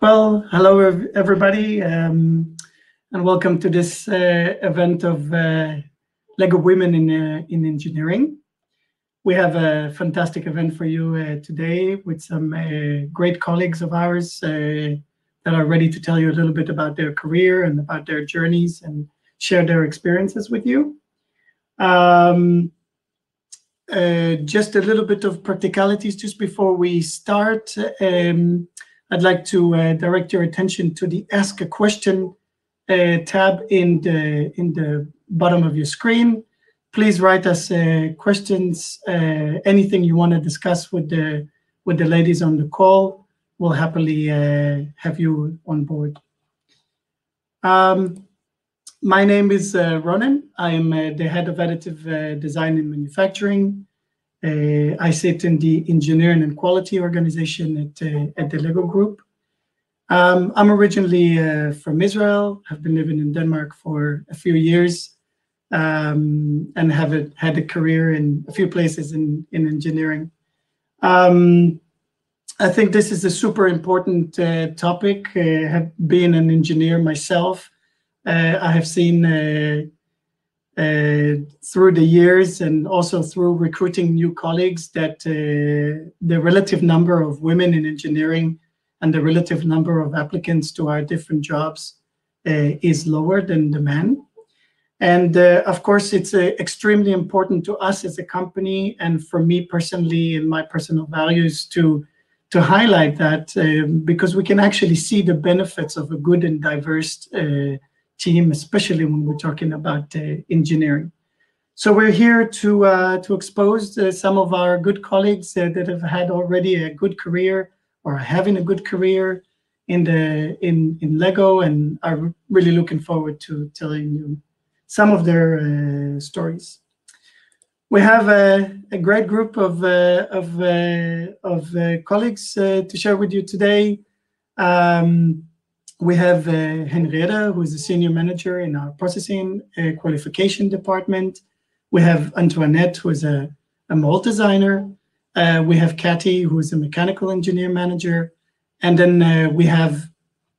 Well, hello everybody, and welcome to this event of Lego Women in Engineering. We have a fantastic event for you today with some great colleagues of ours that are ready to tell you a little bit about their career and about their journeys and share their experiences with you. Just a little bit of practicalities just before we start. I'd like to direct your attention to the Ask a Question tab in the bottom of your screen. Please write us questions, anything you want to discuss with the ladies on the call. We'll happily have you on board. My name is Ronan. I am the head of additive design and manufacturing. I sit in the engineering and quality organization at the Lego Group. I'm originally from Israel. I've been living in Denmark for a few years and have had a career in a few places in engineering. I think this is a super important topic. Have been an engineer myself. I have seen through the years and also through recruiting new colleagues that the relative number of women in engineering and the relative number of applicants to our different jobs is lower than the men. And of course, it's extremely important to us as a company and for me personally and my personal values to highlight that because we can actually see the benefits of a good and diverse team, especially when we're talking about engineering. So we're here to expose some of our good colleagues that have had already a good career or are having a good career in Lego, and are really looking forward to telling you some of their stories. We have a great group of colleagues to share with you today. We have Henrietta, who is a senior manager in our processing qualification department. We have Antoinette, who is a mold designer. We have Cathy, who is a mechanical engineer manager. And then we have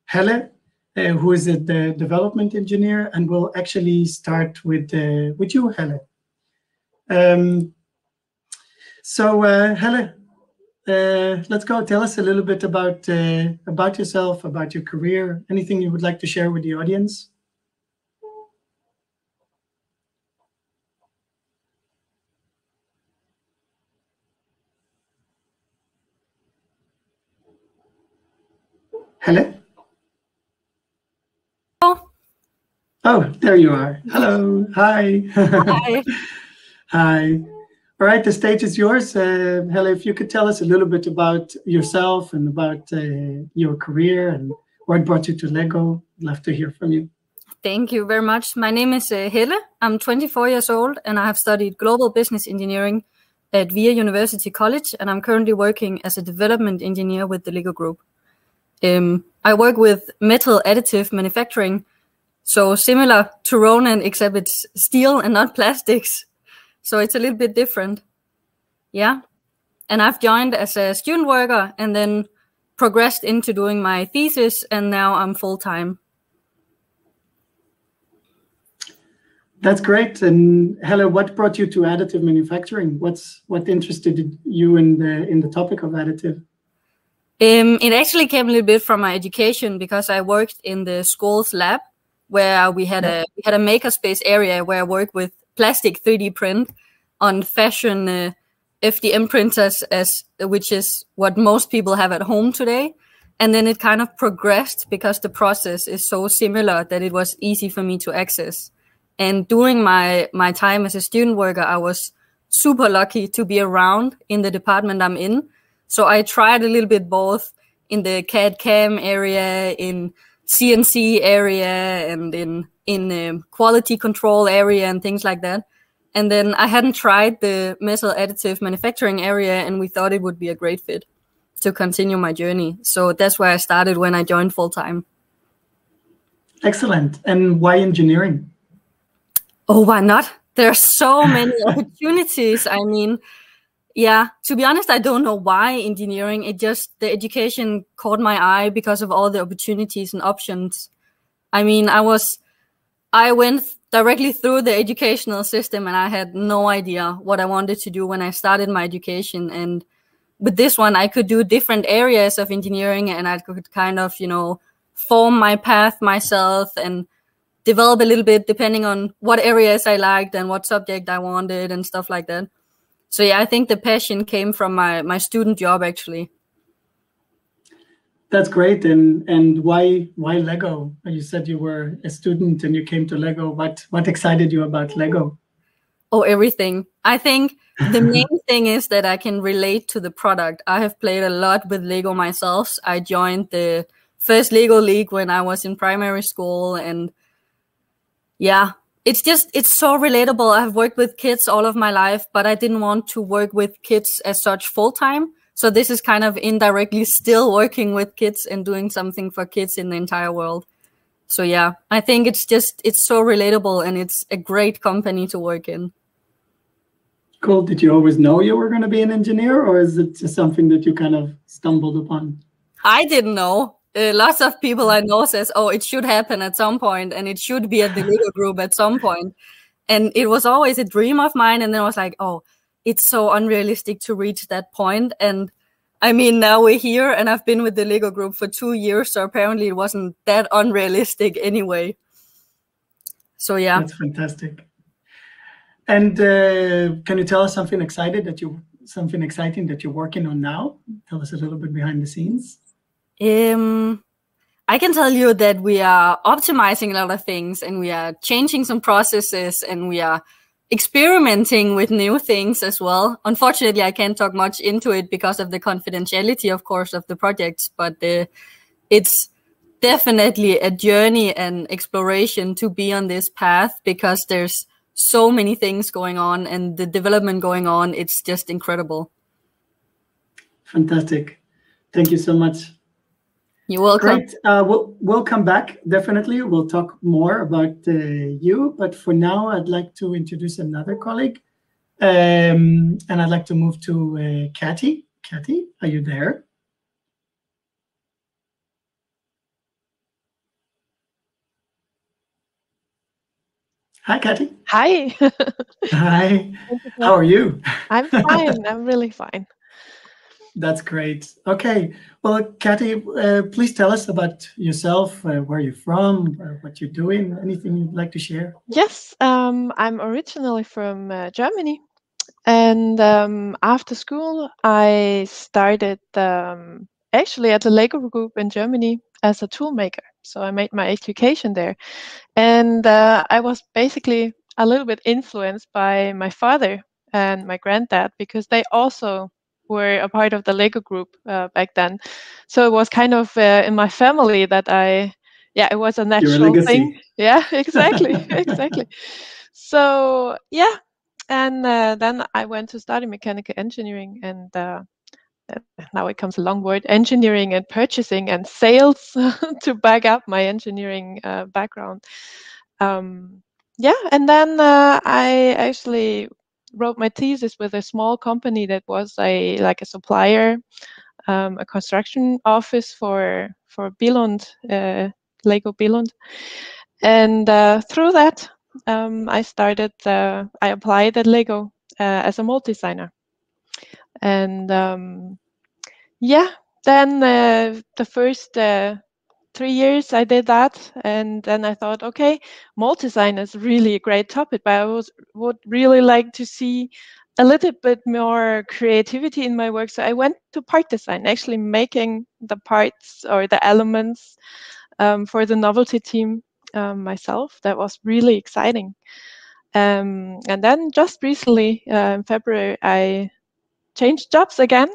Helle, who is a development engineer. And we'll actually start with you, Helle. Helle, let's go. Tell us a little bit about yourself, about your career, anything you would like to share with the audience. Hello? Oh, there you are. Hello. Hi. Hi. Hi. All right, the stage is yours. Helle, if you could tell us a little bit about yourself and about your career and what brought you to Lego, I'd love to hear from you. Thank you very much. My name is Helle. I'm 24 years old and I have studied global business engineering at VIA University College, and I'm currently working as a development engineer with the Lego Group. I work with metal additive manufacturing, so similar to Ronan, except it's steel and not plastics. So it's a little bit different. Yeah. And I've joined as a student worker and then progressed into doing my thesis, and now I'm full-time. That's great. And Helle, what brought you to additive manufacturing? What interested you in the topic of additive? It actually came a little bit from my education because I worked in the school's lab where we had a makerspace area where I worked with plastic 3D print on fashion FDM printers, which is what most people have at home today. And then it kind of progressed because the process is so similar that it was easy for me to access. And during my time as a student worker, I was super lucky to be around in the department I'm in. So I tried a little bit both in the CAD/CAM area, in CNC area, and in quality control area and things like that. And then I hadn't tried the metal additive manufacturing area, and we thought it would be a great fit to continue my journey. So that's where I started when I joined full-time. Excellent. And why engineering? Oh, why not? There are so many opportunities. I mean, Yeah, to be honest, I don't know why engineering. It just, the education caught my eye because of all the opportunities and options. I mean, I went directly through the educational system and I had no idea what I wanted to do when I started my education. And with this one, I could do different areas of engineering and I could kind of, form my path myself and develop a little bit depending on what areas I liked and what subject I wanted and stuff like that. So yeah, I think the passion came from my student job actually. That's great. And why Lego? You said you were a student and you came to Lego. What excited you about Lego? Oh, everything. I think the main thing is that I can relate to the product. I have played a lot with Lego myself. I joined the first Lego League when I was in primary school, and yeah, it's so relatable. I've worked with kids all of my life, but I didn't want to work with kids as such full time. So this is kind of indirectly still working with kids and doing something for kids in the entire world. So yeah, I think it's so relatable and it's a great company to work in. Cool. Did you always know you were going to be an engineer, or is it just something that you kind of stumbled upon? I didn't know. Lots of people I know says, oh, it should happen at some point and it should be at the Lego group at some point. And it was always a dream of mine. And then I was like, oh, it's so unrealistic to reach that point. And I mean, now we're here and I've been with the Lego group for 2 years. So apparently it wasn't that unrealistic anyway. So yeah. That's fantastic. And can you tell us something exciting that you're working on now? Tell us a little bit behind the scenes. I can tell you that we are optimizing a lot of things and we are changing some processes and we are experimenting with new things as well. Unfortunately, I can't talk much into it because of the confidentiality, of course, of the projects, but it's definitely a journey and exploration to be on this path because there's so many things going on and the development going on. It's just incredible. Fantastic. Thank you so much. You're welcome. Great. We'll come back. Definitely. We'll talk more about you. But for now, I'd like to introduce another colleague. And I'd like to move to Cathy. Cathy, are you there? Hi, Cathy. Hi. Hi. How are you? I'm fine. I'm really fine. That's great. Okay. Well, Cathy, please tell us about yourself, where you're from, what you're doing, anything you'd like to share. Yes, I'm originally from Germany. And after school, I started actually at the Lego group in Germany as a tool maker. So I made my education there. And I was basically a little bit influenced by my father and my granddad because they also were a part of the Lego group back then. So it was kind of in my family that it was a natural thing. Yeah, exactly, exactly. So yeah, and then I went to study mechanical engineering, and now it comes a long word, engineering and purchasing and sales to back up my engineering background. And then I actually wrote my thesis with a small company that was a supplier, a construction office for Billund, Lego Billund, and through that I applied at Lego as a mold designer, and then the first 3 years I did that, and then I thought, okay, mold design is really a great topic, but I would really like to see a little bit more creativity in my work. So I went to part design, actually making the parts or the elements for the novelty team myself. That was really exciting. And then just recently, in February, I changed jobs again.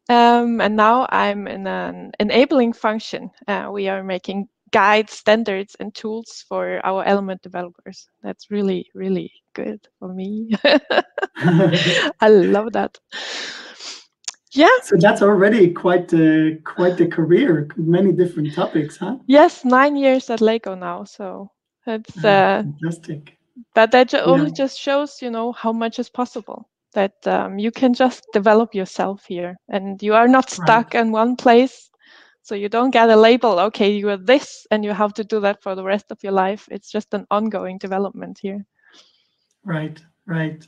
And now I'm in an enabling function. We are making guides, standards, and tools for our element developers. That's really, really good for me. I love that. Yeah. So that's already quite a career, many different topics, huh? Yes, 9 years at Lego now. So that's fantastic. But that only just shows, how much is possible. that you can just develop yourself here, and you are not stuck in one place. So you don't get a label, okay, you are this, and you have to do that for the rest of your life. It's just an ongoing development here. Right, right.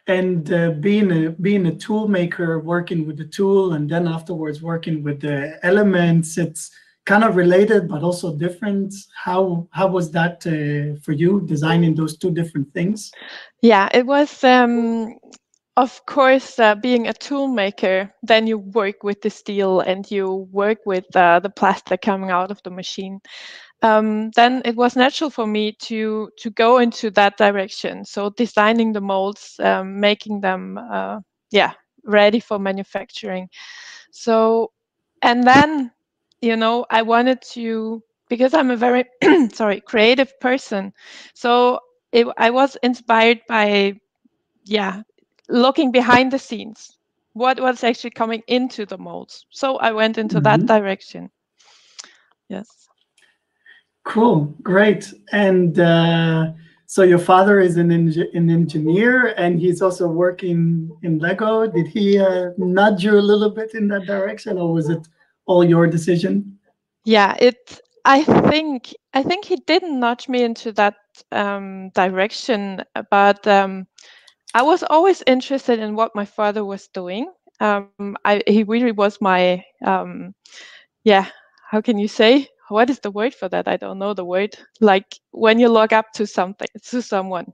And being a tool maker, working with the tool, and then afterwards working with the elements, it's kind of related, but also different. How was that for you, designing those two different things? Yeah, it was, of course, being a tool maker, then you work with the steel and you work with the plastic coming out of the machine. Then it was natural for me to go into that direction. So designing the molds, making them, ready for manufacturing. So, and then, I wanted to, because I'm a very, creative person. So I was inspired by, looking behind the scenes, what was actually coming into the molds. So I went into that direction. Yes. Cool, great. And so your father is an engineer, and he's also working in Lego. Did he nudge you a little bit in that direction, or was it all your decision? Yeah, I think he didn't nudge me into that direction, but I was always interested in what my father was doing. He really was my, how can you say? What is the word for that? I don't know the word. Like when you look up to someone.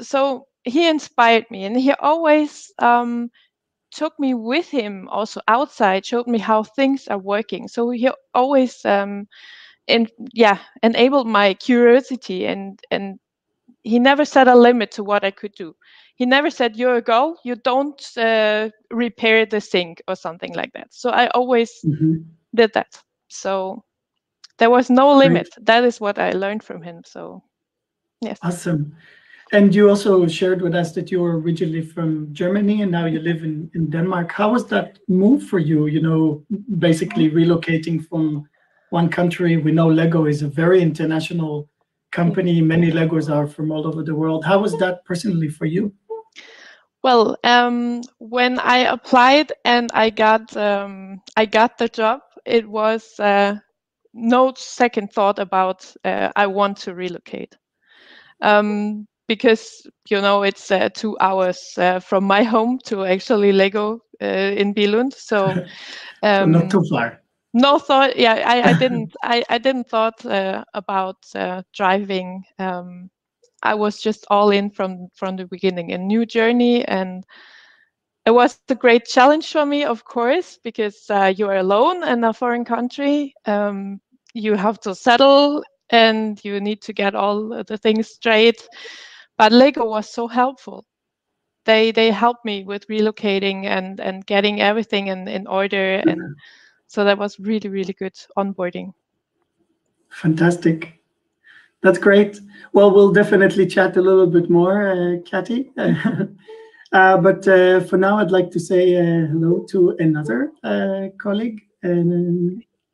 So he inspired me, and he always took me with him also outside, showed me how things are working. So he always enabled my curiosity, and he never set a limit to what I could do. He never said, you're a girl, you don't repair the sink or something like that. So I always did that. So there was no limit. Great. That is what I learned from him. So yes. Awesome. And you also shared with us that you were originally from Germany and now you live in Denmark. How was that move for you, basically relocating from one country? We know Lego is a very international company. Many Legos are from all over the world. How was that personally for you? Well, when I applied and I got the job, it was no second thought about I want to relocate. Because it's 2 hours from my home to actually Lego in Billund. So, So not too far. No thought. Yeah, I didn't. I didn't thought about driving. I was just all in from the beginning. A new journey, and it was a great challenge for me, of course, because you are alone in a foreign country. You have to settle, and you need to get all the things straight. But Lego was so helpful. They helped me with relocating and getting everything in order, and so that was really, really good onboarding. Fantastic. That's great. Well, we'll definitely chat a little bit more, Cathy. But for now, I'd like to say hello to another colleague,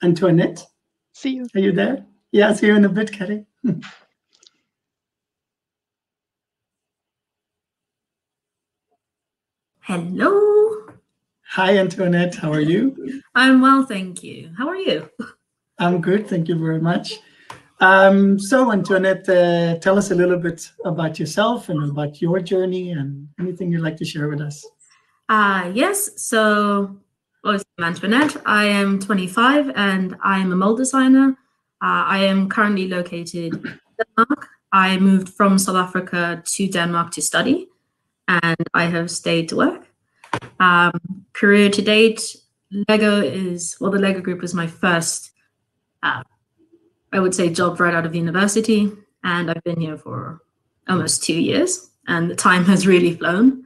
Antoinette. See you. Are you there? Yeah, see you in a bit, Cathy. Hello. Hi, Antoinette. How are you? I'm well, thank you. How are you? I'm good. Thank you very much. So, Antoinette, tell us a little bit about yourself and about your journey and anything you'd like to share with us. Yes. So, I'm Antoinette. I am 25 and I am a mold designer. I am currently located in Denmark. I moved from South Africa to Denmark to study, and I have stayed to work. Career to date, the Lego Group was my first, I would say, job right out of university, and I've been here for almost 2 years, and the time has really flown.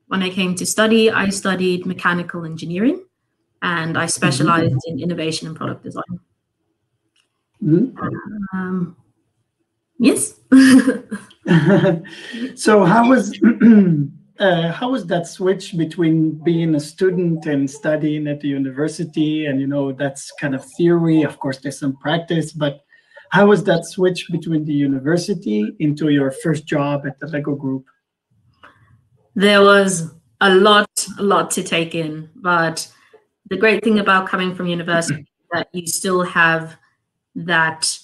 When I came to study, I studied mechanical engineering, and I specialized in innovation and product design. Yes. So how was that switch between being a student and studying at the university? And that's kind of theory. Of course, there's some practice, but how was that switch between the university into your first job at the Lego Group? There was a lot to take in, but the great thing about coming from university is that you still have that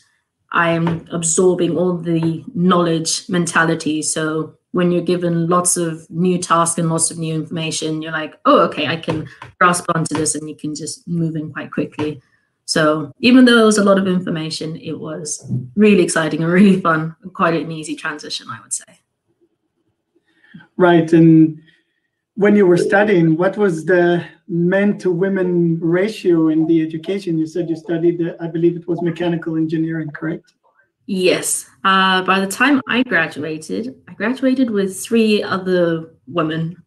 I am absorbing all the knowledge mentality. So when you're given lots of new tasks and lots of new information, you're like, oh, okay, I can grasp onto this, and you can just move in quite quickly. So even though it was a lot of information, it was really exciting and really fun, and quite an easy transition, I would say. Right. And when you were studying, what was the men to women ratio in the education? You said you studied, I believe it was mechanical engineering, correct? Yes. By the time I graduated with 3 other women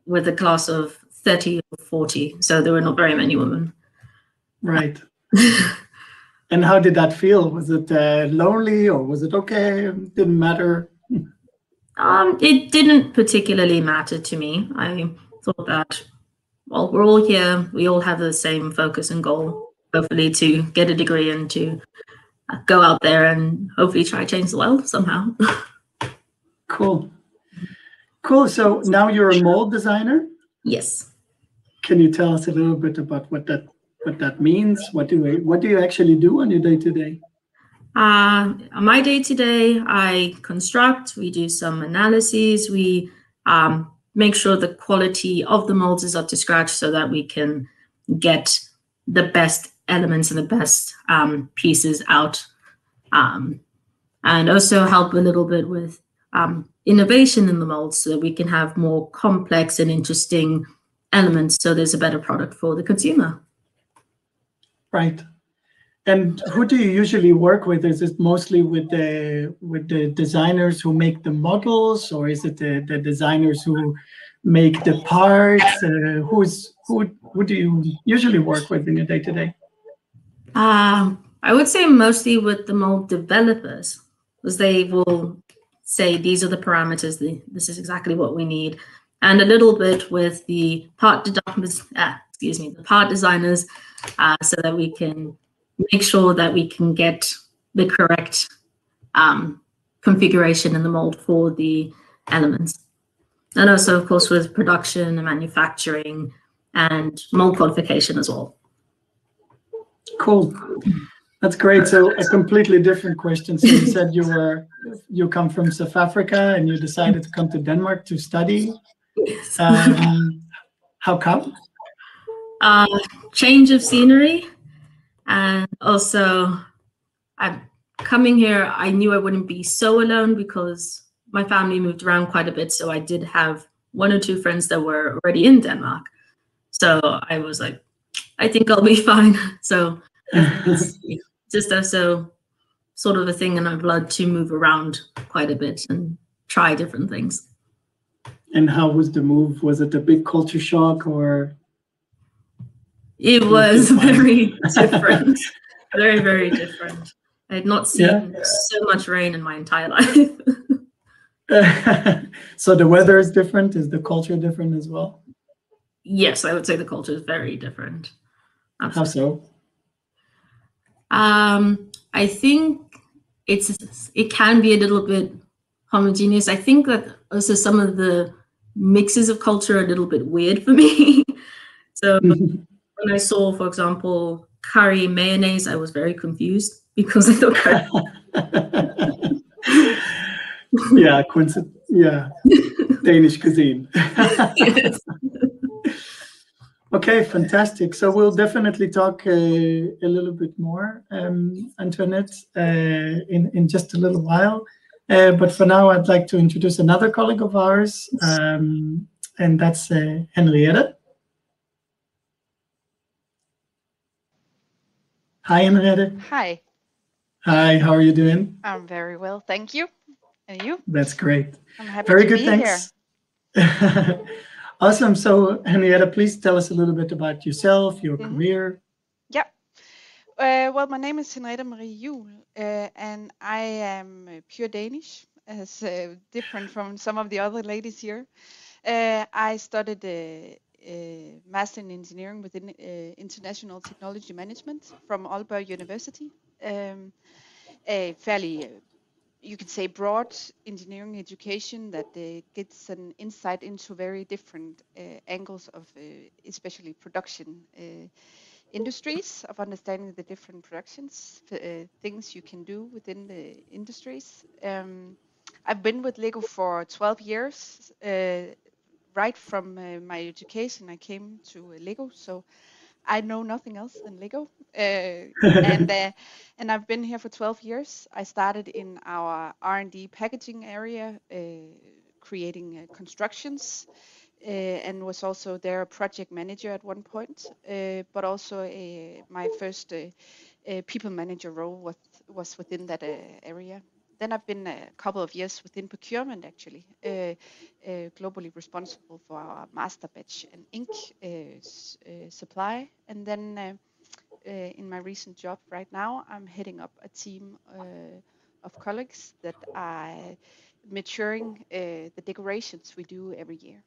with a class of 30 or 40. So there were not very many women. Right. And how did that feel? Was it lonely, or was it okay? Didn't matter? It didn't particularly matter to me. I thought that, well, we're all here. We all have the same focus and goal, hopefully to get a degree and to go out there and hopefully try to change the world somehow. Cool. Cool. So now you're a mold designer? Yes. Can you tell us a little bit about what that means? What do you actually do on your day-to-day? On my day-to-day, I construct, we do some analyses, we make sure the quality of the molds is up to scratch so that we can get the best elements and the best pieces out, and also help a little bit with innovation in the molds so that we can have more complex and interesting elements so there's a better product for the consumer. Right. And who do you usually work with? Is it mostly with the designers who make the models, or is it the designers who make the parts? Who do you usually work with in your day-to-day? I would say mostly with the mold developers, because they will say these are the parameters, this is exactly what we need, and a little bit with the part designers, so that we can make sure that we can get the correct configuration in the mold for the elements. And also, of course, with production and manufacturing and mold qualification as well. Cool. That's great. So a completely different question. So you said you come from South Africa and you decided to come to Denmark to study. Yes. How come? Change of scenery, and also I'm coming here. I knew I wouldn't be so alone because my family moved around quite a bit, so I did have 1 or 2 friends that were already in Denmark. So I was like, I think I'll be fine. So it's just also sort of a thing in my blood to move around quite a bit and try different things. And how was the move? Was it a big culture shock, or? It was very different. Very, very different. I had not seen so much rain in my entire life. So the weather is different. Is the culture different as well? Yes, I would say the culture is very different. Absolutely. How so? I think it can be a little bit homogeneous. I think that also some of the mixes of culture are a little bit weird for me. So when I saw, for example, curry mayonnaise, I was very confused because I thought curry. Danish cuisine. Yes. Okay, fantastic. So we'll definitely talk a little bit more, Antoinette, in just a little while. But for now, I'd like to introduce another colleague of ours, and that's Henriette. Hi, Henriette. Hi. Hi, how are you doing? I'm very well, thank you. And you? That's great. I'm happy Very to good, be thanks. here. Awesome. So, Henriette, please tell us a little bit about yourself, your career. Yeah. Well, my name is Henriette Marie Juhl, and I am pure Danish, as different from some of the other ladies here. I studied a Master in Engineering within International Technology Management from Aalborg University. A fairly you could say, broad engineering education that gets an insight into very different angles of especially production industries, of understanding the different productions, things you can do within the industries. I've been with Lego for 12 years. Right from my education, I came to Lego, so I know nothing else than Lego. And I've been here for 12 years. I started in our R&D packaging area, creating constructions, and was also there a project manager at one point, but also my first people manager role was within that area. Then I've been a couple of years within procurement, actually, globally responsible for our master batch and ink supply. And then in my recent job right now, I'm heading up a team of colleagues that are maturing the decorations we do every year.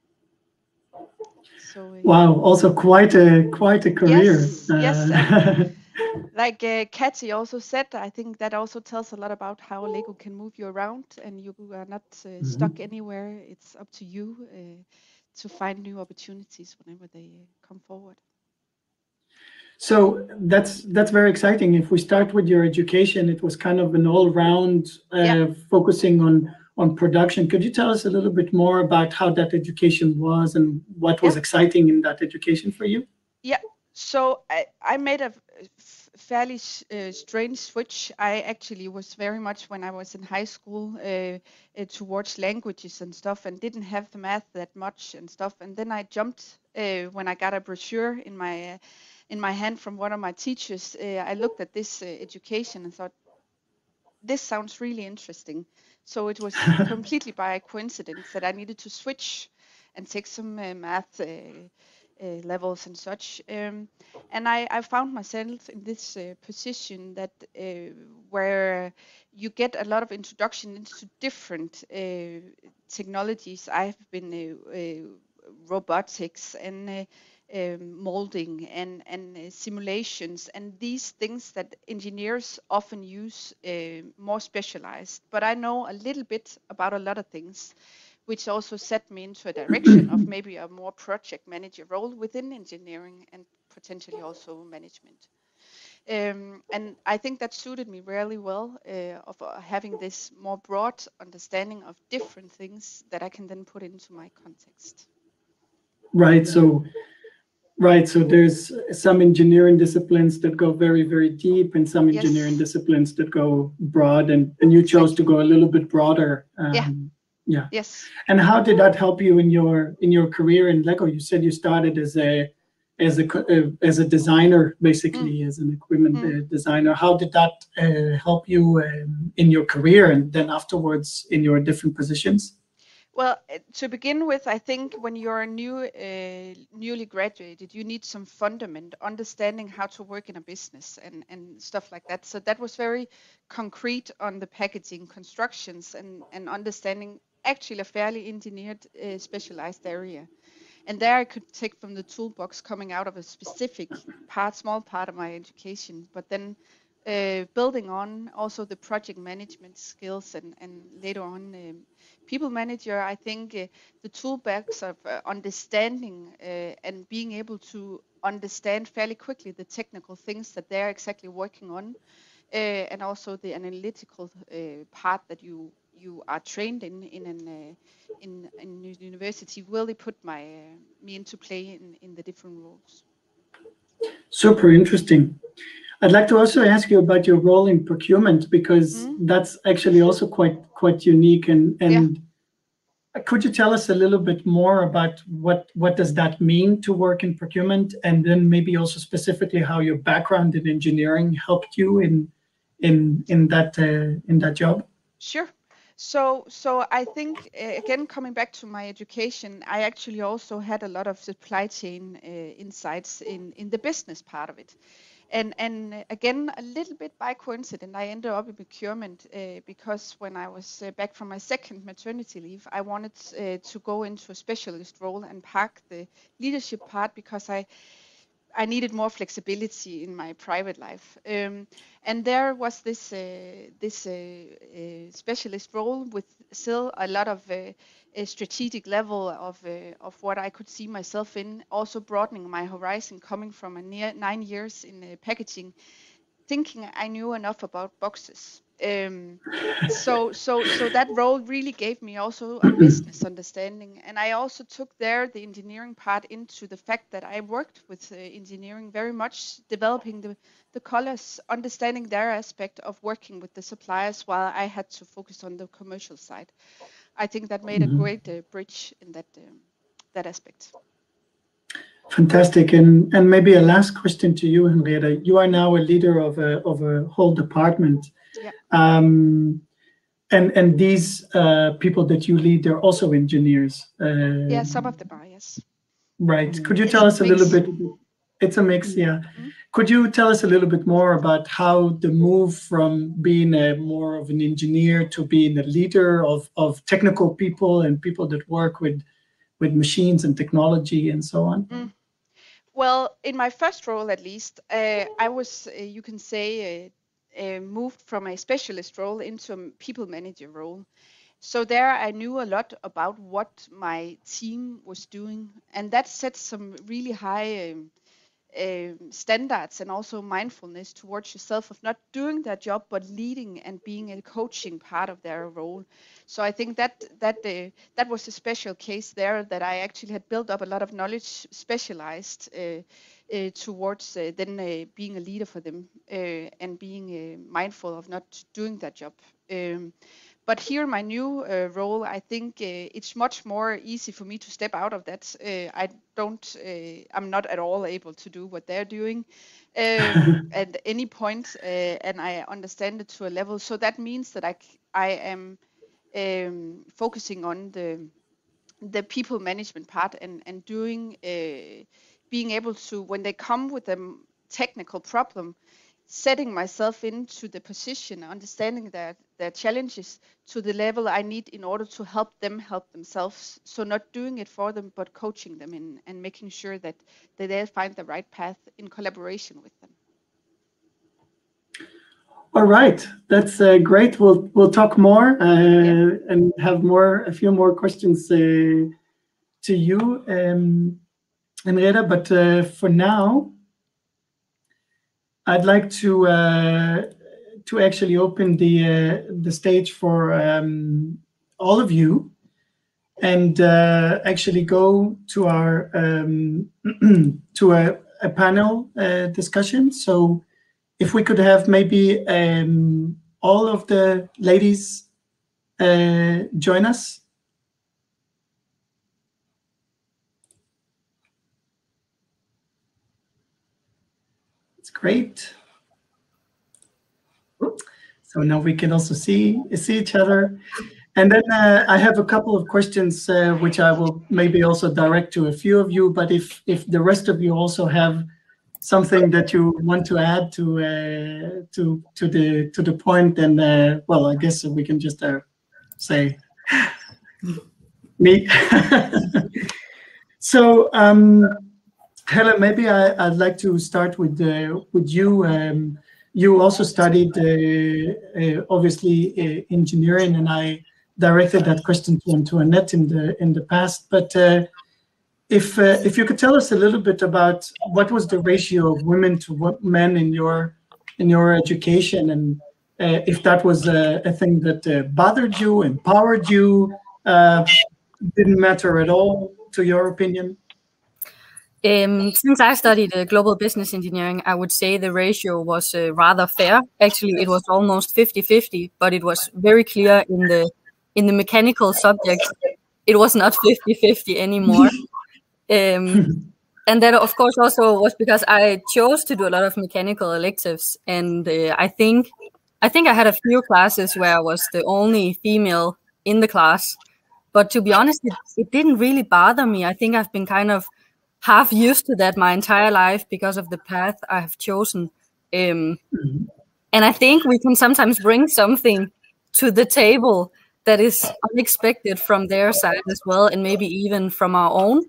So wow, also quite a career. Yes, and like Cathy also said, I think that also tells a lot about how Lego can move you around, and you are not stuck anywhere. It's up to you to find new opportunities whenever they come forward. So that's very exciting. If we start with your education, it was kind of an all-round focusing on production. Could you tell us a little bit more about how that education was and what was exciting in that education for you? Yeah, so I made a fairly strange switch. I actually was very much, when I was in high school, towards languages and stuff, and didn't have the math that much and stuff. And then I jumped when I got a brochure in my hand from one of my teachers. I looked at this education and thought, this sounds really interesting. So it was completely by coincidence that I needed to switch and take some math levels and such. And I found myself in this position that where you get a lot of introduction into different technologies. I've been robotics and molding and simulations and these things that engineers often use more specialized. But I know a little bit about a lot of things, which also set me into a direction of maybe a more project manager role within engineering and potentially also management. And I think that suited me really well of having this more broad understanding of different things that I can then put into my context. Right. So there's some engineering disciplines that go very, very deep and some engineering disciplines that go broad, and you chose to go a little bit broader. Yeah. Yes. And how did that help you in your career in Lego? You said you started as a designer, basically, as an equipment designer. How did that help you in your career and then afterwards in your different positions? Well, to begin with, I think when you're newly graduated, you need some fundament, understanding how to work in a business and stuff like that. So that was very concrete on the packaging constructions and understanding actually a fairly engineered, specialized area. And there I could take from the toolbox coming out of a specific small part of my education, but then building on also the project management skills and later on people manager. I think the toolbox of understanding and being able to understand fairly quickly the technical things that they're exactly working on, and also the analytical part that you are trained in university really put me into play in the different roles. Super interesting. I'd like to also ask you about your role in procurement, because that's actually also quite unique. And could you tell us a little bit more about what does that mean to work in procurement, and then maybe also specifically how your background in engineering helped you in that job? Sure. So I think again, coming back to my education, I actually also had a lot of supply chain insights in the business part of it. And again, a little bit by coincidence, I ended up in procurement because when I was back from my second maternity leave, I wanted to go into a specialist role and park the leadership part, because I needed more flexibility in my private life. And there was this specialist role with still a lot of a strategic level of what I could see myself in, also broadening my horizon, coming from 9 years in packaging, thinking I knew enough about boxes. So that role really gave me also a business understanding, and I also took there the engineering part into the fact that I worked with engineering very much, developing the colors, understanding their aspect of working with the suppliers, while I had to focus on the commercial side. I think that made a great bridge in that aspect. Fantastic, and maybe a last question to you, Henrietta. You are now a leader of a whole department. Yeah. And these people that you lead, they're also engineers. Yeah, some of them are, yes. Right. Could you tell us a little bit? It's a mix, yeah. Could you tell us a little bit more about how the move from being more of an engineer to being a leader of technical people and people that work with machines and technology and so on? Well, in my first role, at least, I was, you can say, moved from a specialist role into a people manager role. So there I knew a lot about what my team was doing, and that set some really high standards and also mindfulness towards yourself of not doing their job but leading and being a coaching part of their role. So I think that was a special case there, that I actually had built up a lot of knowledge, specialized towards then being a leader for them and being mindful of not doing that job. But here, my new role, I think it's much more easy for me to step out of that. I'm not at all able to do what they're doing at any point, and I understand it to a level. So that means that I am focusing on the people management part and doing, being able to, when they come with a technical problem, setting myself into the position, understanding their challenges to the level I need in order to help them help themselves. So not doing it for them, but coaching them and making sure that they find the right path in collaboration with them. All right, that's great. We'll talk more and have a few more questions to you, Henrietta. But for now, I'd like to actually open the stage for all of you, and actually go to our to a panel discussion. So if we could have maybe all of the ladies join us. It's great. So now we can also see each other. And then I have a couple of questions which I will maybe also direct to a few of you. But if the rest of you also have something that you want to add to the point, then well, I guess we can just say me. So Helen, maybe I'd like to start with you. You also studied obviously engineering, and I directed that question to Annette in the past. But if you could tell us a little bit about what was the ratio of women to men in your education, and if that was a thing that bothered you, empowered you, didn't matter at all, to your opinion? Since I studied global business engineering, I would say the ratio was rather fair. Actually, it was almost 50-50, but it was very clear in the mechanical subjects, it was not 50-50 anymore. And that, of course, also was because I chose to do a lot of mechanical electives, and I think I had a few classes where I was the only female in the class. But to be honest, it didn't really bother me. I think I've been kind of half used to that my entire life because of the path I have chosen. And I think we can sometimes bring something to the table that is unexpected from their side as well, and maybe even from our own,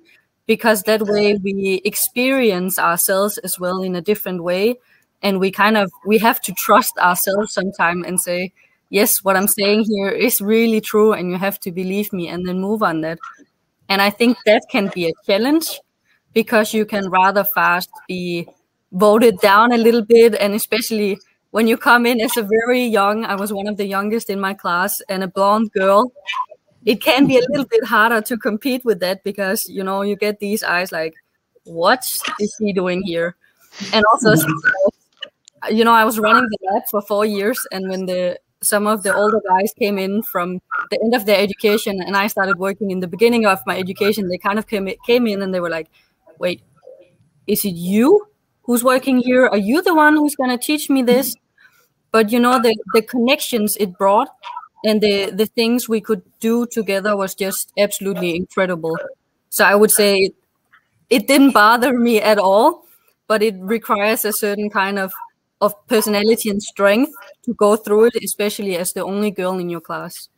because that way we experience ourselves as well in a different way. And we have to trust ourselves sometime and say, yes, what I'm saying here is really true, and you have to believe me, and then move on that. And I think that can be a challenge, because you can rather fast be voted down a little bit. And especially when you come in as a very young, I was one of the youngest in my class, and a blonde girl, it can be a little bit harder to compete with that, because, you know, you get these eyes like, what is he doing here? And also, you know, I was running the lab for 4 years, and when some of the older guys came in from the end of their education, and I started working in the beginning of my education, they kind of came in and they were like, wait, is it you who's working here? Are you the one who's going to teach me this? But, you know, the connections it brought and the things we could do together was just absolutely incredible. So I would say it didn't bother me at all, but it requires a certain kind of personality and strength to go through it, especially as the only girl in your class.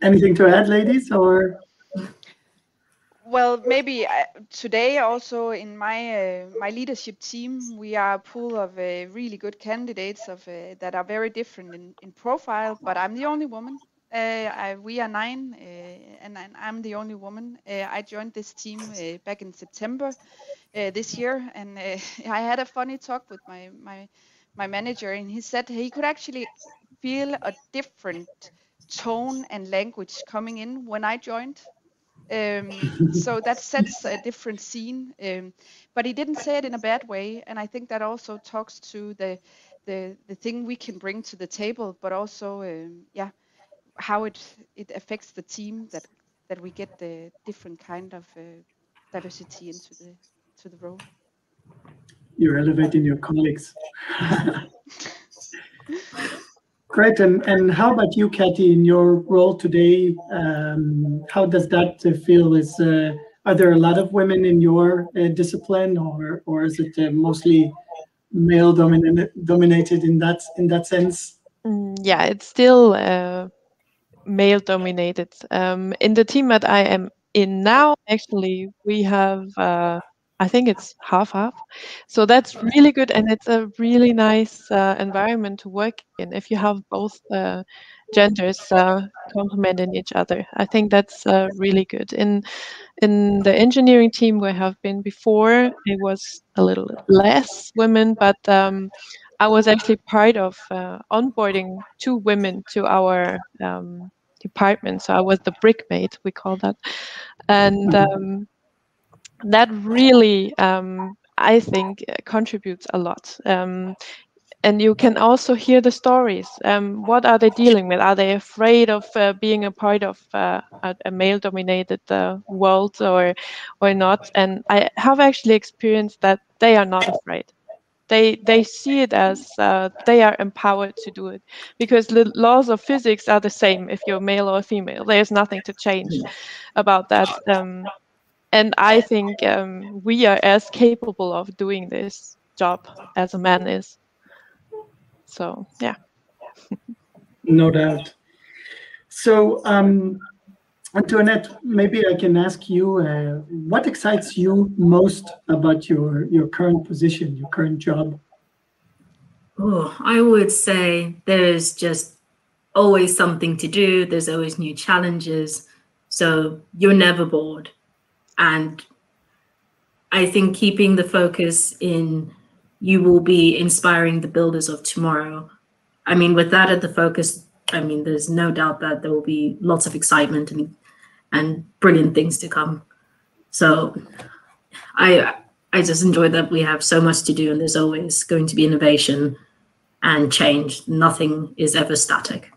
Anything to add, ladies, or? Well, maybe today also in my leadership team, we are a pool of really good candidates that are very different in profile, but I'm the only woman. We are 9, and I'm the only woman. I joined this team back in September this year, and I had a funny talk with my manager, and he said he could actually feel a different tone and language coming in when I joined. So that sets a different scene, but he didn't say it in a bad way, and I think that also talks to the thing we can bring to the table, but also how it affects the team that we get the different kind of diversity into the role. You're elevating your colleagues. Great. And how about you, Cathy, in your role today? How does that feel? Are there a lot of women in your discipline, or is it mostly male dominated in that sense? Yeah, it's still male dominated. In the team that I am in now, actually, we have I think it's half. So that's really good, and it's a really nice environment to work in if you have both genders complementing each other. I think that's really good. In the engineering team we have been before, it was a little less women, but I was actually part of onboarding 2 women to our department. So I was the brickmate, we call that, and that really, I think, contributes a lot. And you can also hear the stories. What are they dealing with? Are they afraid of being a part of a male-dominated world or not? And I have actually experienced that they are not afraid. They see it as they are empowered to do it, because the laws of physics are the same if you're male or female. There's nothing to change about that. And I think we are as capable of doing this job as a man is. So, yeah. No doubt. So, Antoinette, maybe I can ask you, what excites you most about your current position, your current job? Oh, I would say there's just always something to do. There's always new challenges. So you're never bored. And I think keeping the focus in, you will be inspiring the builders of tomorrow. I mean, with that at the focus, I mean, there's no doubt that there will be lots of excitement and brilliant things to come. So I just enjoy that we have so much to do, and there's always going to be innovation and change. Nothing is ever static.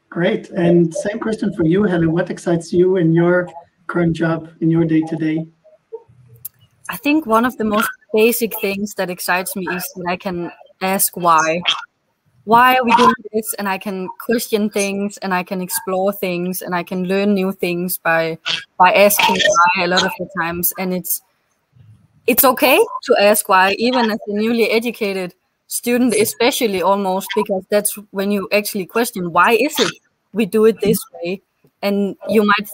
Great. And same question for you, Helen. What excites you in your current job, in your day-to-day? I think one of the most basic things that excites me is that I can ask why. Why are we doing this? And I can question things, and I can explore things, and I can learn new things by asking why a lot of the times. And it's okay to ask why, even as a newly educated student, especially, almost, because that's when you actually question, why is it we do it this way. And you might,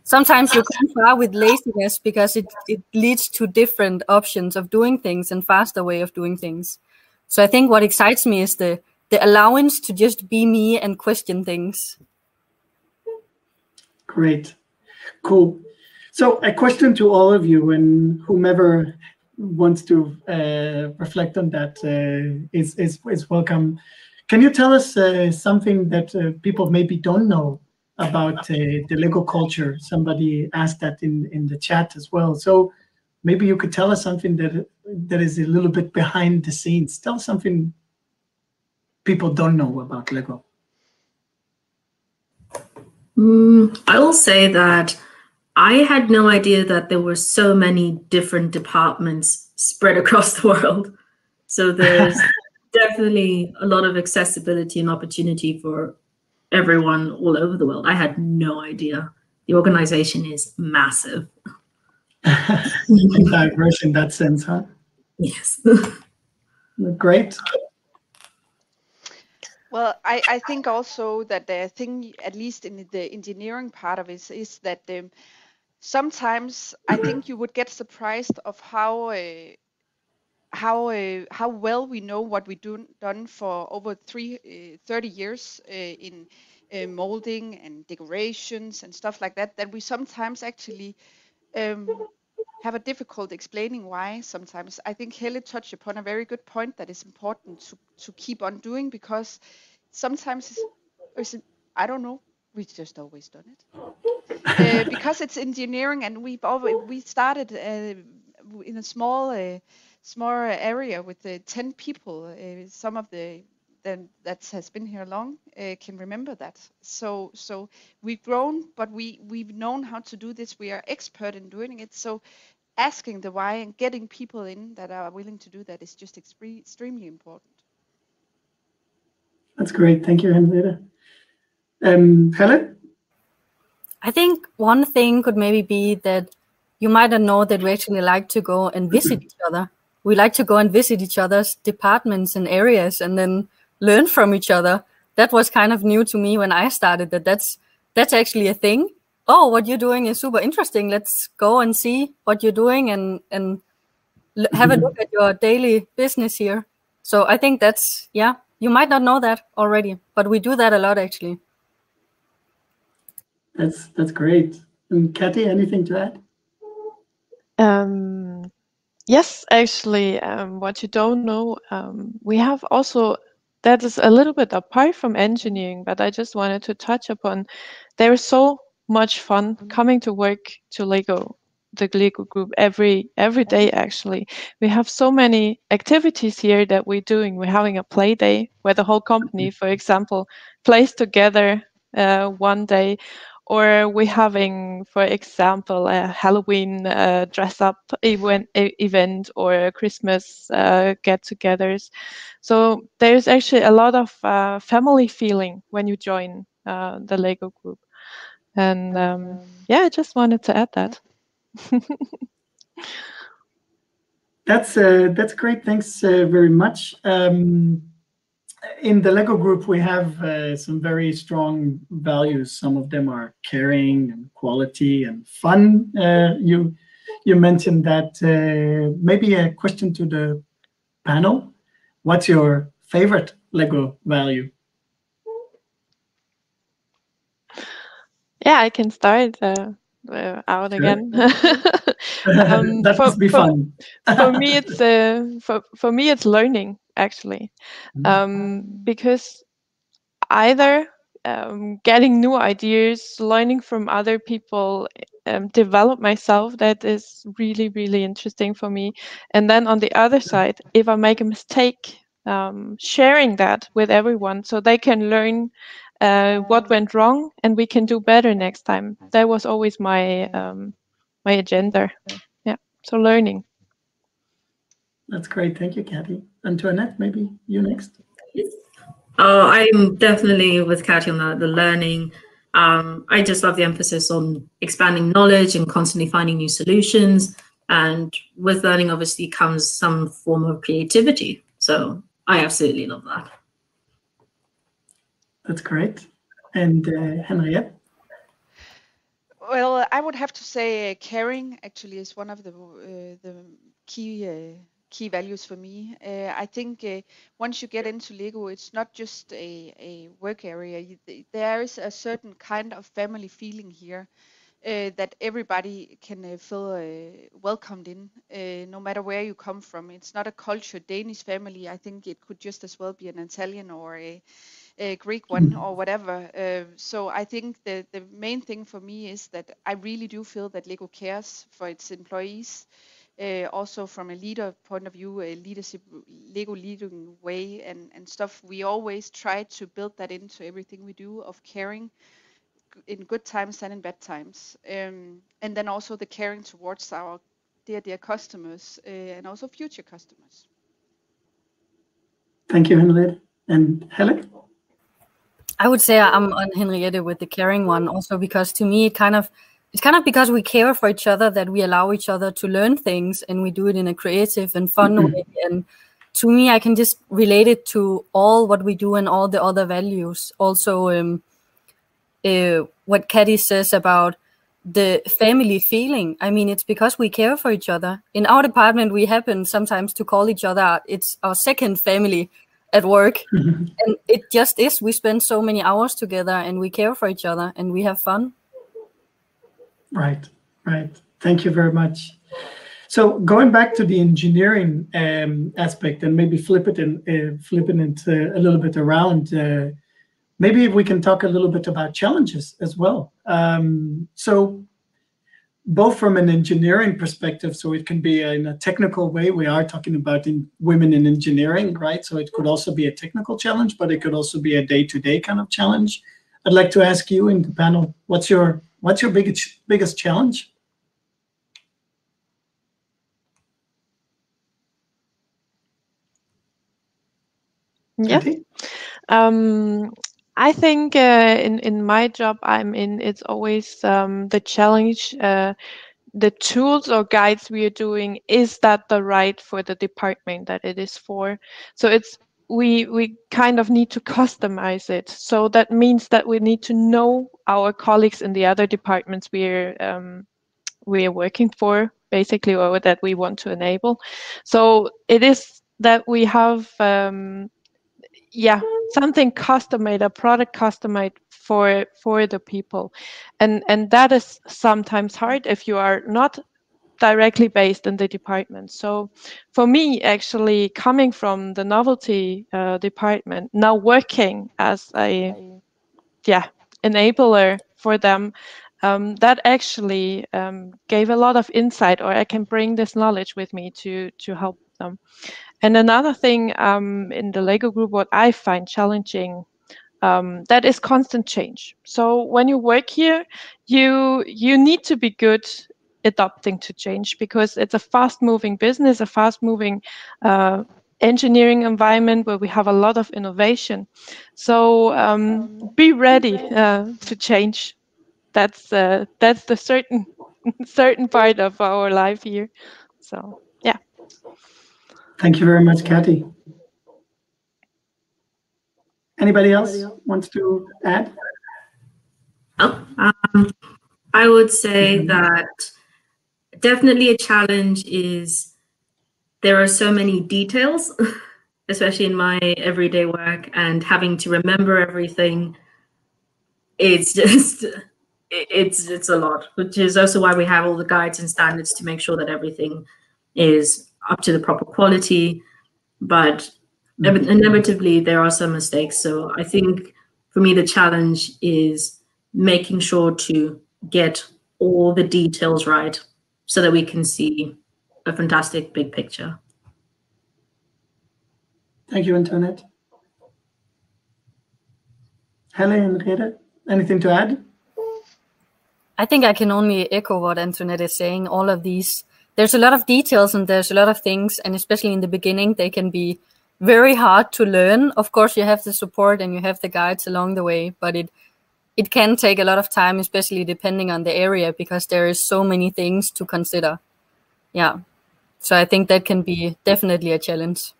sometimes you come far with laziness because it leads to different options of doing things and faster way of doing things. So I think what excites me is the allowance to just be me and question things. Great. Cool. So a question to all of you, and whomever wants to reflect on that is welcome. Can you tell us something that people maybe don't know about the Lego culture? Somebody asked that in the chat as well. So maybe you could tell us something that is a little bit behind the scenes. Tell us something people don't know about Lego. I will say that I had no idea that there were so many different departments spread across the world. So there's definitely a lot of accessibility and opportunity for everyone all over the world. I had no idea. The organization is massive. Diverse in that sense, huh? Yes. Great. Well, I think also that the thing, at least in the engineering part of it, is that sometimes I think you would get surprised of how well we know what we've done for over 30 years in molding and decorations and stuff like that, that we sometimes actually have a difficult explaining why sometimes. I think Helle touched upon a very good point that is important to keep on doing, because sometimes I don't know, we've just always done it. Because it's engineering, and we started in a small area with 10 people. Some of that has been here long can remember that. So we've grown, but we've known how to do this. We are expert in doing it. So asking the why and getting people in that are willing to do that is just extremely important. That's great. Thank you, Henrietta. Helen? I think one thing could maybe be that you might not know that we actually like to go and visit each other. We like to go and visit each other's departments and areas and then learn from each other. That was kind of new to me when I started, that's actually a thing. Oh, what you're doing is super interesting. Let's go and see what you're doing and have a look at your daily business here. So I think that's, you might not know that already, but we do that a lot actually. That's great. And Cathy, anything to add? Yes, actually, what you don't know, we have also, that is a little bit apart from engineering, but I just wanted to touch upon, there is so much fun coming to work to the Lego group every day. Actually, we have so many activities here that we're doing. We're having a play day where the whole company, for example, plays together one day. Or we're having, for example, a Halloween dress-up event or a Christmas get-togethers. So there's actually a lot of family feeling when you join the Lego group. And I just wanted to add that. That's great. Thanks very much. In the Lego group, we have some very strong values. Some of them are caring and quality and fun. You mentioned that. Maybe a question to the panel. What's your favorite Lego value? Yeah, I can start out again. That must be fun. For me, it's learning actually, because either getting new ideas, learning from other people, develop myself. That is really, really interesting for me. And then on the other side, if I make a mistake, sharing that with everyone so they can learn what went wrong and we can do better next time. That was always my my agenda. Yeah, so learning. That's great. Thank you, Cathy. Antoinette, maybe you next. Yes. Oh, I'm definitely with Cathy on the learning. I just love the emphasis on expanding knowledge and constantly finding new solutions. And with learning, obviously, comes some form of creativity. So I absolutely love that. That's great. And Henriette? Well, I would have to say caring actually is one of the key values for me. I think once you get into Lego, it's not just a work area. There is a certain kind of family feeling here that everybody can feel welcomed in, no matter where you come from. It's not a culture Danish family. I think it could just as well be an Italian or a Greek one or whatever. So I think the main thing for me is that I really do feel that Lego cares for its employees. Also from a leader point of view, a leadership, Lego leading way and stuff. We always try to build that into everything we do, of caring in good times and in bad times. And then also the caring towards our dear customers and also future customers. Thank you, Henriette. And Helle? I would say I'm on Henriette with the caring one, also because to me it's kind of because we care for each other that we allow each other to learn things, and we do it in a creative and fun way. And to me, I can just relate it to all what we do and all the other values. Also, what Cathy says about the family feeling. I mean, it's because we care for each other. In our department, we happen sometimes to call each other, it's our second family at work. And it just is. We spend so many hours together and we care for each other and we have fun. Right. Thank you very much. So going back to the engineering aspect and maybe flipping it a little bit around, maybe we can talk a little bit about challenges as well. So both from an engineering perspective, so it can be in a technical way. We are talking about women in engineering, right? So it could also be a technical challenge, but it could also be a day-to-day kind of challenge. I'd like to ask you in the panel, what's your biggest challenge? Yeah. I think in my job I'm in, it's always the challenge. The tools or guides we are doing, is that the right for the department that it is for? So it's we kind of need to customize it. So that means that we need to know our colleagues in the other departments we're working for, basically, or that we want to enable. So it is that we have something custom-made, a product custom-made for the people, and that is sometimes hard if you are not directly based in the department. So for me, actually coming from the novelty department, now working as a enabler for them, that actually gave a lot of insight, or I can bring this knowledge with me to help them. And another thing in the Lego group, what I find challenging, that is constant change. So when you work here, you need to be good adapting to change, because it's a fast-moving business, a fast-moving engineering environment where we have a lot of innovation. So be ready to change. That's the certain part of our life here. So yeah. Thank you very much, Cathy. Anybody else wants to add? I would say that definitely a challenge is there are so many details, especially in my everyday work, and having to remember everything. It's just, it's a lot, which is also why we have all the guides and standards to make sure that everything is up to the proper quality. But inevitably, there are some mistakes. So I think for me, the challenge is making sure to get all the details right so that we can see a fantastic big picture. Thank you, Antoinette. Helle and Reda, anything to add? I think I can only echo what Antoinette is saying. All of these, there's a lot of details and there's a lot of things, and especially in the beginning, they can be very hard to learn. Of course, you have the support and you have the guides along the way, but it can take a lot of time, especially depending on the area, because there is so many things to consider. Yeah. So I think that can be definitely a challenge.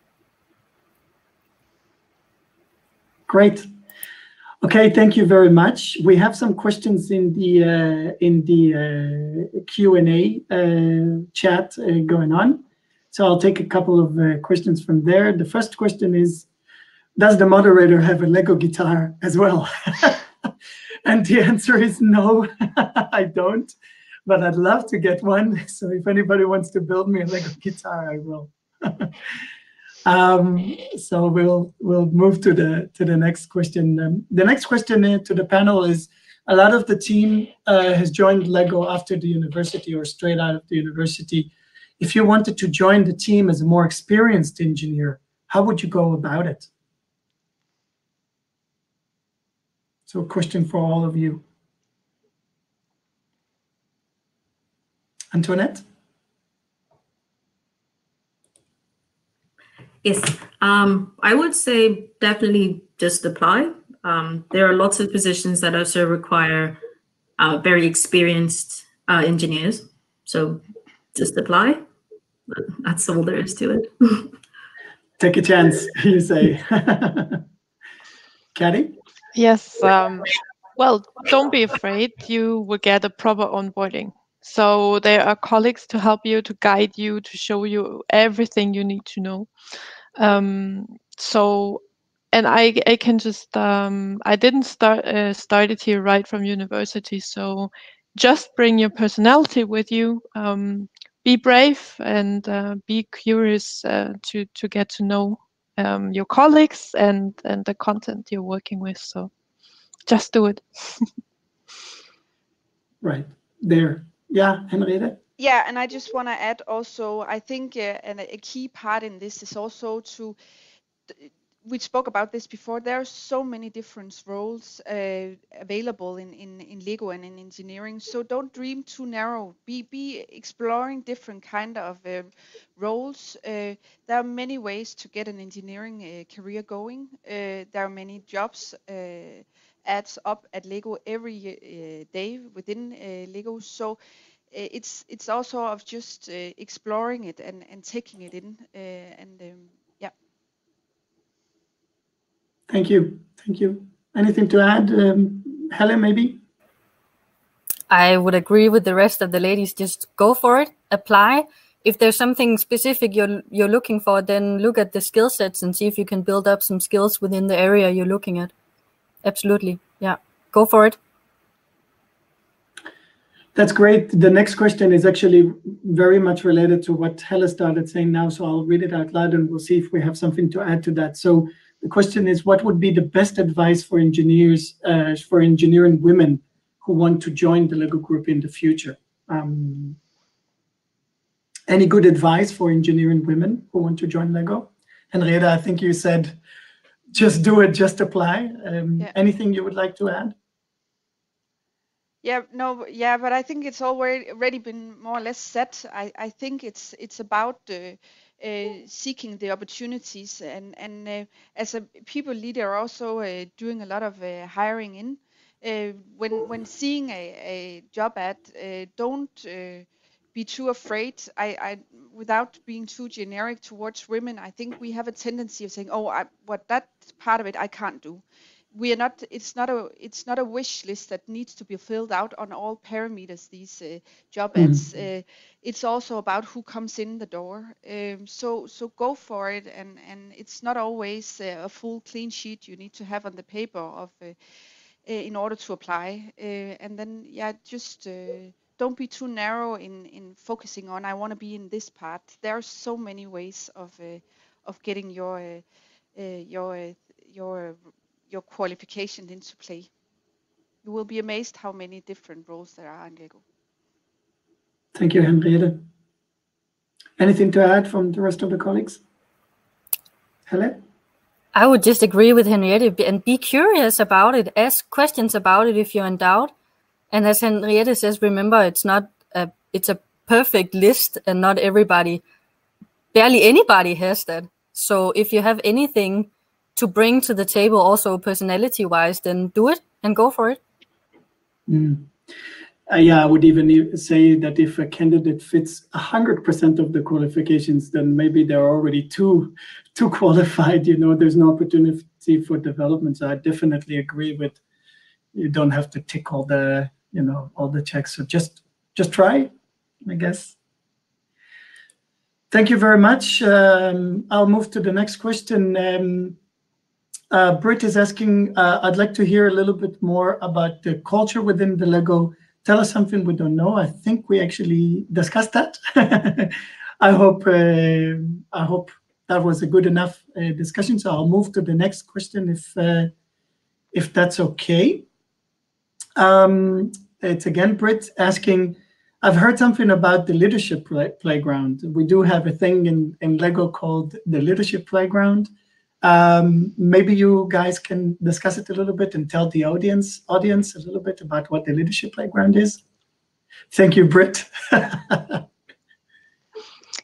Great. Okay, thank you very much. We have some questions in the Q&A chat going on. So I'll take a couple of questions from there. The first question is, does the moderator have a Lego guitar as well? And the answer is no, I don't, but I'd love to get one. So if anybody wants to build me a Lego guitar, I will. So we'll move to the next question. The next question to the panel is, a lot of the team has joined Lego after the university or straight out of the university. If you wanted to join the team as a more experienced engineer, how would you go about it? So a question for all of you. Antoinette? Yes, I would say definitely just apply. There are lots of positions that also require very experienced engineers. So just apply. That's all there is to it. Take a chance, you say. Cathy? Yes. Well, don't be afraid. You will get a proper onboarding. So there are colleagues to help you, to guide you, to show you everything you need to know. And I can just I didn't started here right from university. So just bring your personality with you. Be brave and be curious to get to know your colleagues and the content you're working with. So just do it. Right there. Yeah, Henriette? Yeah, and I just want to add also, I think and a key part in this is also to, we spoke about this before, there are so many different roles available in Lego and in engineering, so don't dream too narrow. Be exploring different kind of roles. There are many ways to get an engineering career going. There are many jobs ads up at Lego every day within Lego, so it's also of just exploring it and taking it in yeah. Thank you. Thank you. Anything to add, Helen, maybe? I would agree with the rest of the ladies. Just go for it, apply. If there's something specific you're looking for, then look at the skill sets and see if you can build up some skills within the area you're looking at. Absolutely. Yeah. Go for it. That's great. The next question is actually very much related to what Helle started saying now, so I'll read it out loud and we'll see if we have something to add to that. So the question is, what would be the best advice for engineers, for engineering women who want to join the Lego group in the future? Any good advice for engineering women who want to join Lego? Henriette, I think you said, just do it, just apply. Yeah. Anything you would like to add? Yeah, no, yeah, but I think it's already been more or less set. I think it's about seeking the opportunities, and as a people leader, also doing a lot of hiring in. When seeing a job ad, don't be too afraid. I without being too generic towards women, I think we have a tendency of saying, oh, what that part of it I can't do. We are not. It's not a wish list that needs to be filled out on all parameters. These job ads. It's also about who comes in the door. So go for it, and it's not always a full clean sheet you need to have on the paper of in order to apply. And then just don't be too narrow in focusing on I want to be in this part. There are so many ways of getting your qualification into play. You will be amazed how many different roles there are in Lego. Thank you, Henriette. Anything to add from the rest of the colleagues? Helle? I would just agree with Henriette and be curious about it. Ask questions about it if you're in doubt. And as Henriette says, remember, it's a perfect list, and not barely anybody has that. So if you have anything to bring to the table, also personality-wise, then do it and go for it. Yeah, I would even say that if a candidate fits 100% of the qualifications, then maybe they're already too qualified. You know, there's no opportunity for development. So I definitely agree with, you don't have to tick all the, you know, all the checks. So just try, I guess. Thank you very much. I'll move to the next question. Britt is asking, I'd like to hear a little bit more about the culture within the Lego. Tell us something we don't know. I think we actually discussed that. I hope that was a good enough discussion. So I'll move to the next question if that's okay. It's again Britt asking, I've heard something about the leadership playground. We do have a thing in Lego called the leadership playground. Maybe you guys can discuss it a little bit and tell the audience a little bit about what the leadership playground is. Thank you, Britt.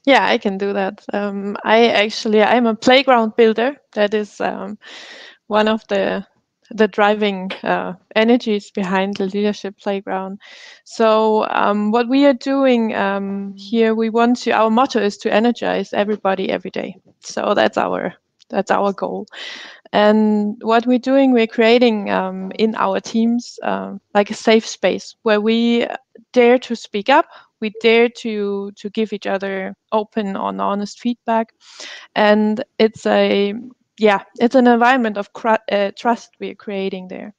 Yeah, I can do that. I'm a playground builder. That is one of the driving energies behind the leadership playground. So what we are doing here, our motto is to energize everybody every day. So that's our goal. And what we're doing, we're creating in our teams like a safe space where we dare to speak up, we dare to give each other open and honest feedback, and it's an environment of trust we're creating there.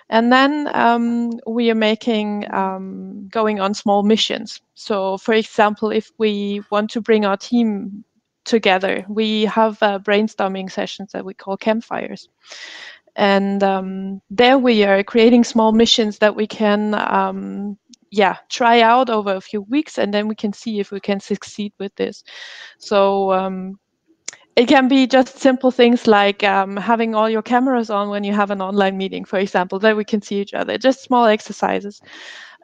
And then we are making going on small missions. So, for example, if we want to bring our team together, we have brainstorming sessions that we call campfires. And there we are creating small missions that we can try out over a few weeks, and then we can see if we can succeed with this. So it can be just simple things like having all your cameras on when you have an online meeting, for example, that we can see each other, just small exercises.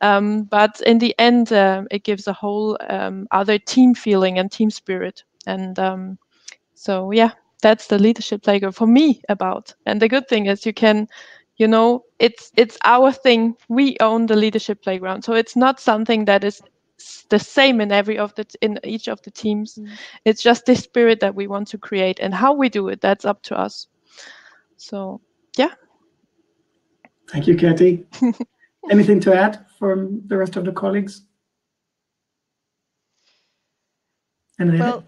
But in the end, it gives a whole other team feeling and team spirit. And so, yeah, that's the leadership playground for me about. And the good thing is you can, it's our thing. We own the leadership playground. So it's not something that is the same in each of the teams. It's just this spirit that we want to create, and how we do it, that's up to us. So, yeah. Thank you, Cathy. Anything to add from the rest of the colleagues? Well,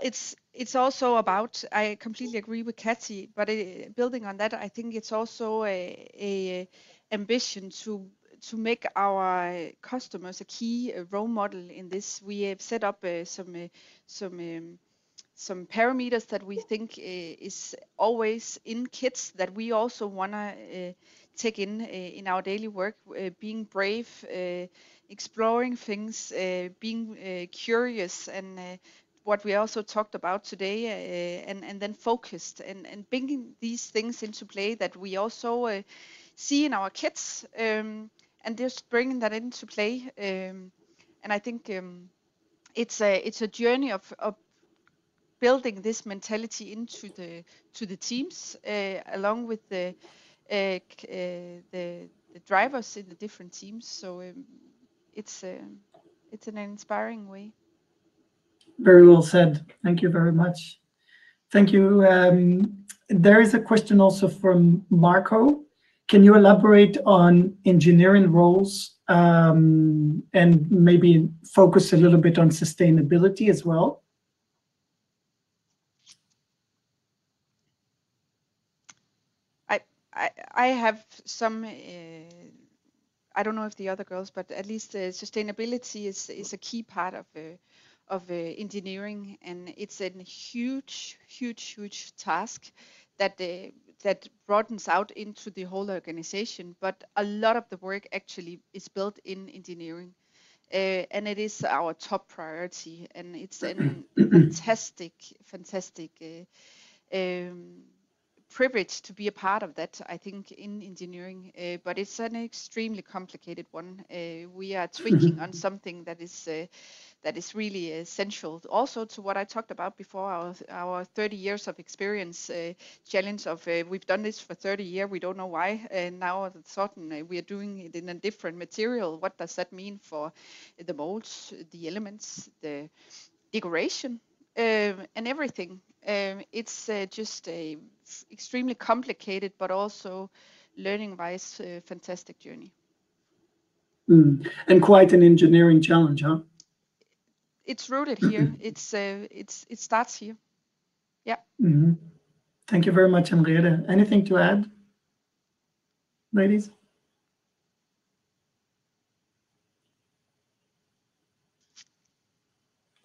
it's also about, I completely agree with Cathy, but building on that, I think it's also a ambition to make our customers a key role model in this. We have set up some parameters that we think is always in kids that we also want to take in our daily work, being brave, exploring things, being curious, and what we also talked about today, and then focused, and bringing these things into play that we also see in our kids, and just bringing that into play. And I think it's a journey of building this mentality into the teams, along with the drivers in the different teams. So it's an inspiring way. Very well said. Thank you very much. Thank you. There is a question also from Marco. Can you elaborate on engineering roles and maybe focus a little bit on sustainability as well? I have some. I don't know if the other girls, but at least sustainability is a key part of engineering, and it's a huge task that broadens out into the whole organization. But a lot of the work actually is built in engineering, and it is our top priority, and it's a fantastic privileged to be a part of that, I think, in engineering, but it's an extremely complicated one. We are tweaking on something that is really essential also to what I talked about before, our 30 years of experience challenge of we've done this for 30 years, we don't know why, and now all of a sudden we are doing it in a different material. What does that mean for the molds, the elements, the decoration, and everything? It's just a extremely complicated, but also learning-wise fantastic journey. And quite an engineering challenge, huh? It's rooted here. It starts here. Yeah. Thank you very much, Henriette. Anything to add, ladies?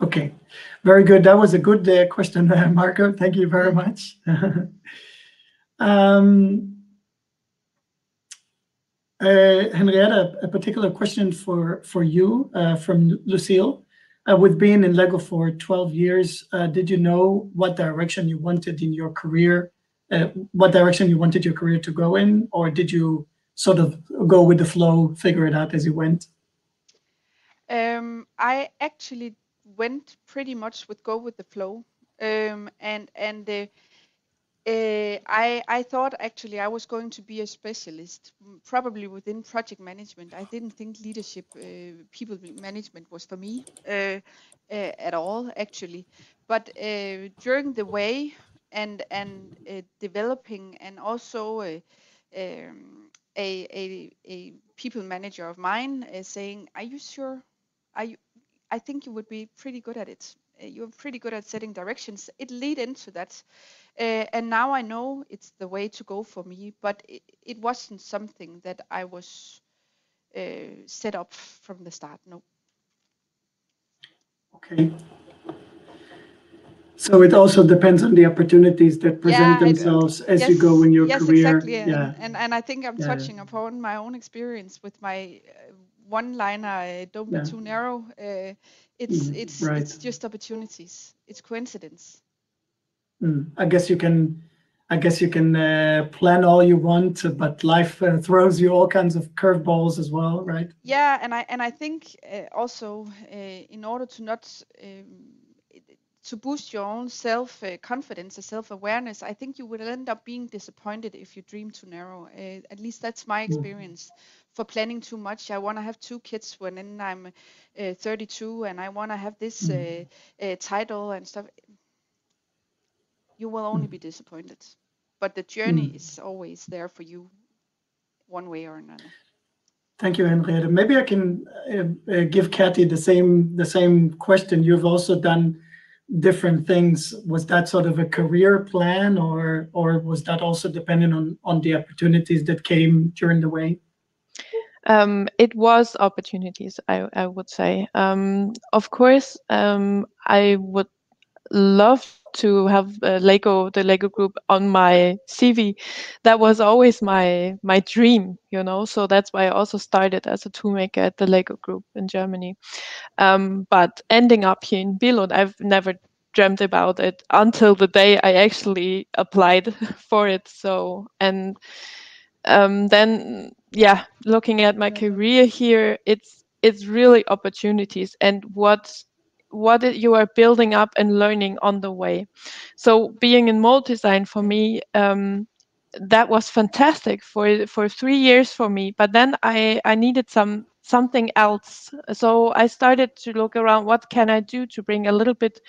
Okay, very good. That was a good question, Marco. Thank you very much. Henriette, a particular question for you from Lucille. With being in Lego for 12 years, did you know what direction you wanted in your career, what direction you wanted your career to go in, or did you sort of go with the flow, figure it out as you went? I actually went pretty much with go with the flow, I thought actually I was going to be a specialist, probably within project management. I didn't think leadership, people management was for me at all, actually. But during the way and developing, and also a people manager of mine saying, "Are you sure? I think you would be pretty good at it. You're pretty good at setting directions." It lead into that. And now I know it's the way to go for me, but it wasn't something that I was set up from the start, no. Okay. So it also depends on the opportunities that present themselves as you go in your career. Exactly. Yeah. And I think I'm touching upon my own experience with my one-liner, don't be too narrow. It's just opportunities. It's coincidence. I guess you can plan all you want, but life throws you all kinds of curveballs as well, right? Yeah, and I think also in order to not to boost your own self confidence and self awareness, I think you will end up being disappointed if you dream too narrow. At least that's my experience. For planning too much, I want to have 2 kids when I'm 32, and I want to have this title and stuff. You will only be disappointed, but the journey is always there for you, one way or another. Thank you, Henriette. Maybe I can give Cathy the same question. You've also done different things. Was that sort of a career plan, or was that also dependent on the opportunities that came during the way? It was opportunities, I would say. Of course, I would love to have the Lego group on my CV. That was always my dream, so that's why I also started as a toolmaker at the Lego group in Germany. But ending up here in Billund, I've never dreamt about it until the day I actually applied for it. So, and then looking at my career here, it's really opportunities and what you are building up and learning on the way. So being in mold design for me, that was fantastic for 3 years for me. But then I needed something else. So I started to look around, what can I do to bring a little bit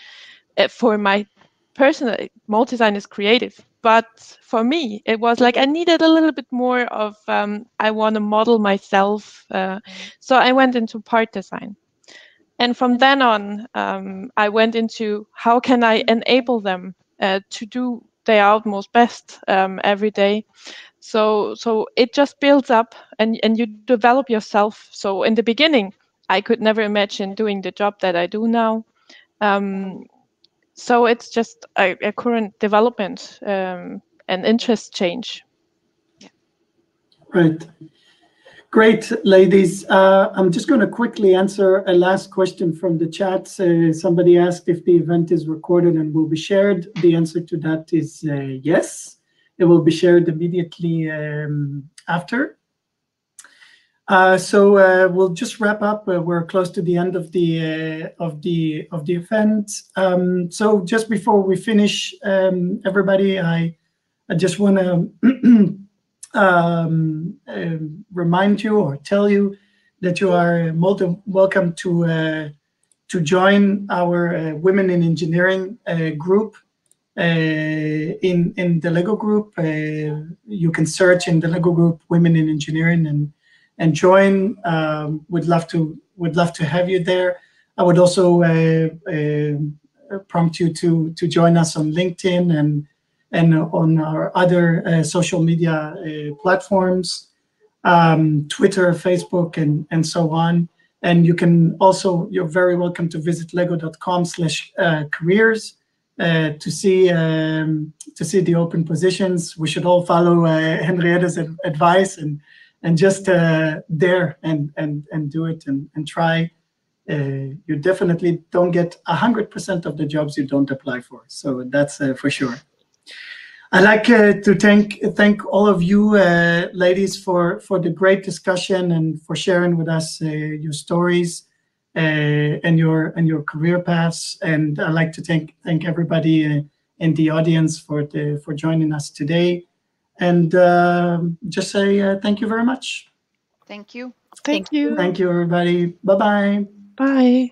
for my personal. Mold design is creative, but for me it was like I needed a little bit more of I want to model myself. So I went into part design. And from then on, I went into how can I enable them to do their utmost best every day. So it just builds up and you develop yourself. So in the beginning, I could never imagine doing the job that I do now. So it's just a current development and interest change. Yeah. Right. Great, ladies. I'm just going to quickly answer a last question from the chat. Somebody asked if the event is recorded and will be shared. The answer to that is yes. it will be shared immediately after. So we'll just wrap up. We're close to the end of the event. So just before we finish, everybody, I just want to remind you or tell you that you are welcome to join our Women in Engineering group in the Lego group. You can search in the Lego group Women in Engineering and join. Would love to have you there. I would also prompt you to join us on LinkedIn and on our other social media platforms, Twitter, Facebook, and so on. And you can also, you're very welcome to visit lego.com/careers to see the open positions. We should all follow Henrietta's advice and just dare and do it and try. You definitely don't get 100% of the jobs you don't apply for. So that's for sure. I'd like to thank all of you ladies for the great discussion and for sharing with us your stories and your career paths. And I'd like to thank everybody in the audience for joining us today. And just say thank you very much. Thank you. Thank you. Thank you, everybody. Bye-bye. Bye.